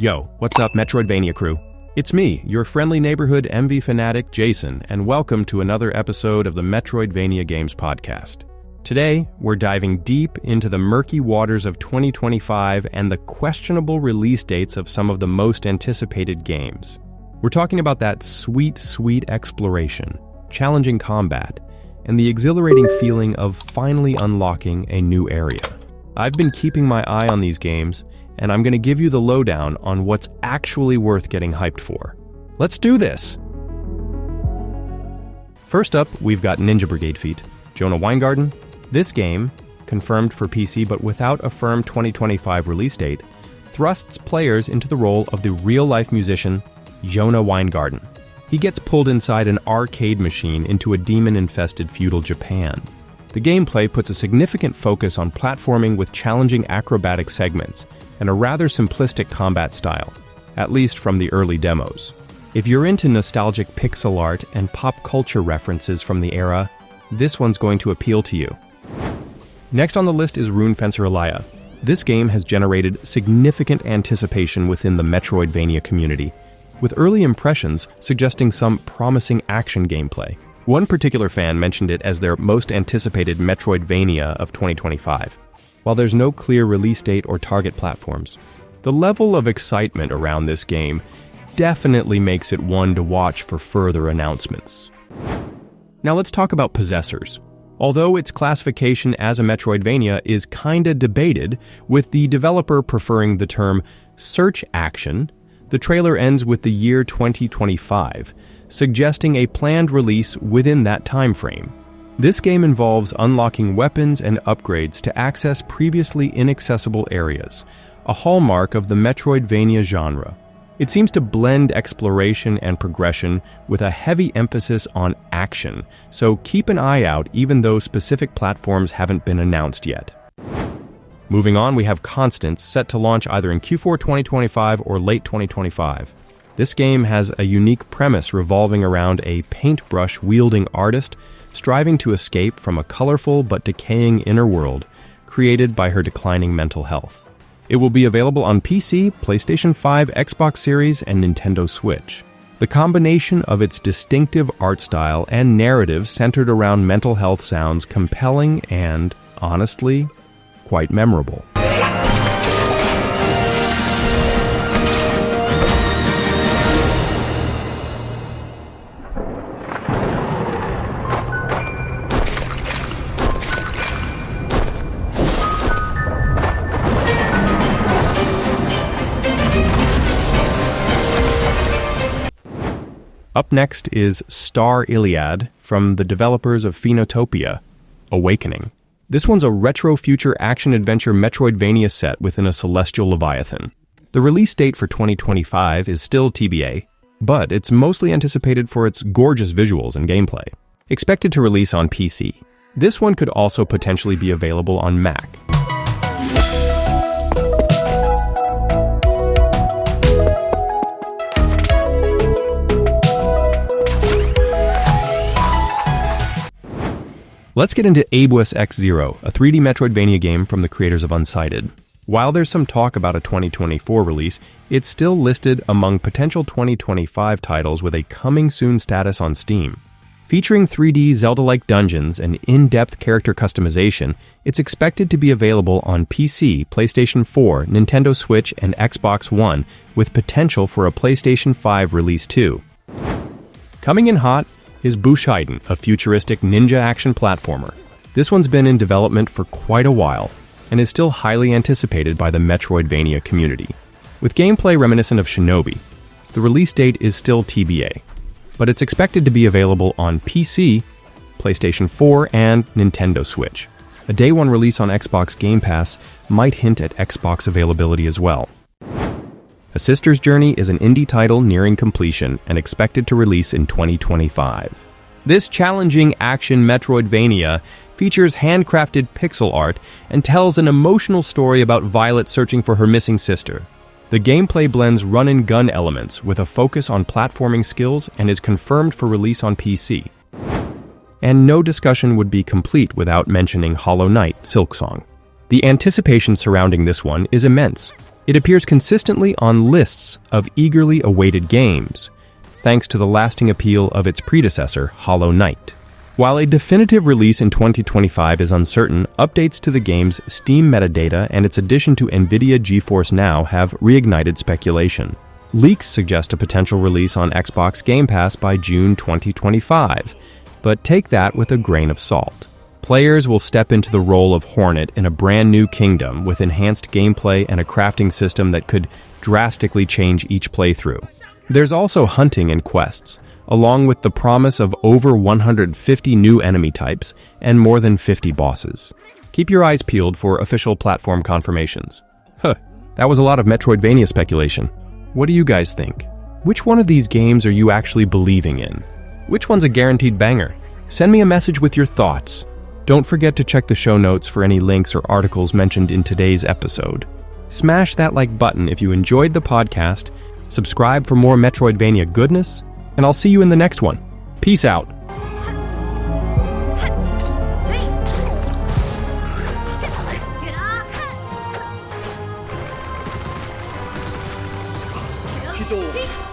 Yo, what's up, Metroidvania crew? It's me, your friendly neighborhood MV fanatic, Jason, and welcome to another episode of the Metroidvania Games podcast. Today, we're diving deep into the murky waters of 2025 and the questionable release dates of some of the most anticipated games. We're talking about that sweet exploration, challenging combat, and the exhilarating feeling of finally unlocking a new area. I've been keeping my eye on these games, and I'm going to give you the lowdown on what's actually worth getting hyped for. Let's do this! First up, we've got Ninja Brigade feat. Jonah Weingarten. This game, confirmed for PC but without a firm 2025 release date, thrusts players into the role of the real-life musician Jonah Weingarten. He gets pulled inside an arcade machine into a demon-infested feudal Japan. The gameplay puts a significant focus on platforming with challenging acrobatic segments and a rather simplistic combat style, at least from the early demos. If you're into nostalgic pixel art and pop culture references from the era, this one's going to appeal to you. Next on the list is Rune Fencer Illyia. This game has generated significant anticipation within the Metroidvania community, with early impressions suggesting some promising action gameplay. One particular fan mentioned it as their most anticipated Metroidvania of 2025. While there's no clear release date or target platforms, the level of excitement around this game definitely makes it one to watch for further announcements. Now let's talk about Possessors. Although its classification as a Metroidvania is kinda debated, with the developer preferring the term search action, the trailer ends with the year 2025, suggesting a planned release within that time frame. This game involves unlocking weapons and upgrades to access previously inaccessible areas, a hallmark of the Metroidvania genre. It seems to blend exploration and progression with a heavy emphasis on action, so keep an eye out even though specific platforms haven't been announced yet. Moving on, we have Constance, set to launch either in Q4 2025 or late 2025. This game has a unique premise revolving around a paintbrush-wielding artist striving to escape from a colorful but decaying inner world created by her declining mental health. It will be available on PC, PlayStation 5, Xbox Series, and Nintendo Switch. The combination of its distinctive art style and narrative centered around mental health sounds compelling and, honestly, quite memorable. Up next is Star Iliad from the developers of Phenotopia, Awakening. This one's a retro-future action-adventure Metroidvania set within a celestial leviathan. The release date for 2025 is still TBA, but it's mostly anticipated for its gorgeous visuals and gameplay. Expected to release on PC. This one could also potentially be available on Mac. Let's get into Abuus X Zero, a 3D Metroidvania game from the creators of Unsighted. While there's some talk about a 2024 release, it's still listed among potential 2025 titles with a coming soon status on Steam. Featuring 3D Zelda-like dungeons and in-depth character customization, it's expected to be available on PC, PlayStation 4, Nintendo Switch, and Xbox One, with potential for a PlayStation 5 release too. Coming in hot is Bushiden, a futuristic ninja action platformer. This one's been in development for quite a while, and is still highly anticipated by the Metroidvania community. With gameplay reminiscent of Shinobi, the release date is still TBA, but it's expected to be available on PC, PlayStation 4, and Nintendo Switch. A day one release on Xbox Game Pass might hint at Xbox availability as well. A Sister's Journey is an indie title nearing completion and expected to release in 2025. This challenging action Metroidvania features handcrafted pixel art and tells an emotional story about Violet searching for her missing sister. The gameplay blends run-and-gun elements with a focus on platforming skills and is confirmed for release on PC. And no discussion would be complete without mentioning Hollow Knight Silksong. The anticipation surrounding this one is immense, It appears consistently on lists of eagerly awaited games, thanks to the lasting appeal of its predecessor, Hollow Knight. While a definitive release in 2025 is uncertain, updates to the game's Steam metadata and its addition to NVIDIA GeForce Now have reignited speculation. Leaks suggest a potential release on Xbox Game Pass by June 2025, but take that with a grain of salt. Players will step into the role of Hornet in a brand new kingdom with enhanced gameplay and a crafting system that could drastically change each playthrough. There's also hunting and quests, along with the promise of over 150 new enemy types and more than 50 bosses. Keep your eyes peeled for official platform confirmations. That was a lot of Metroidvania speculation. What do you guys think? Which one of these games are you actually believing in? Which one's a guaranteed banger? Send me a message with your thoughts. Don't forget to check the show notes for any links or articles mentioned in today's episode. Smash that like button if you enjoyed the podcast, subscribe for more Metroidvania goodness, and I'll see you in the next one. Peace out. 기도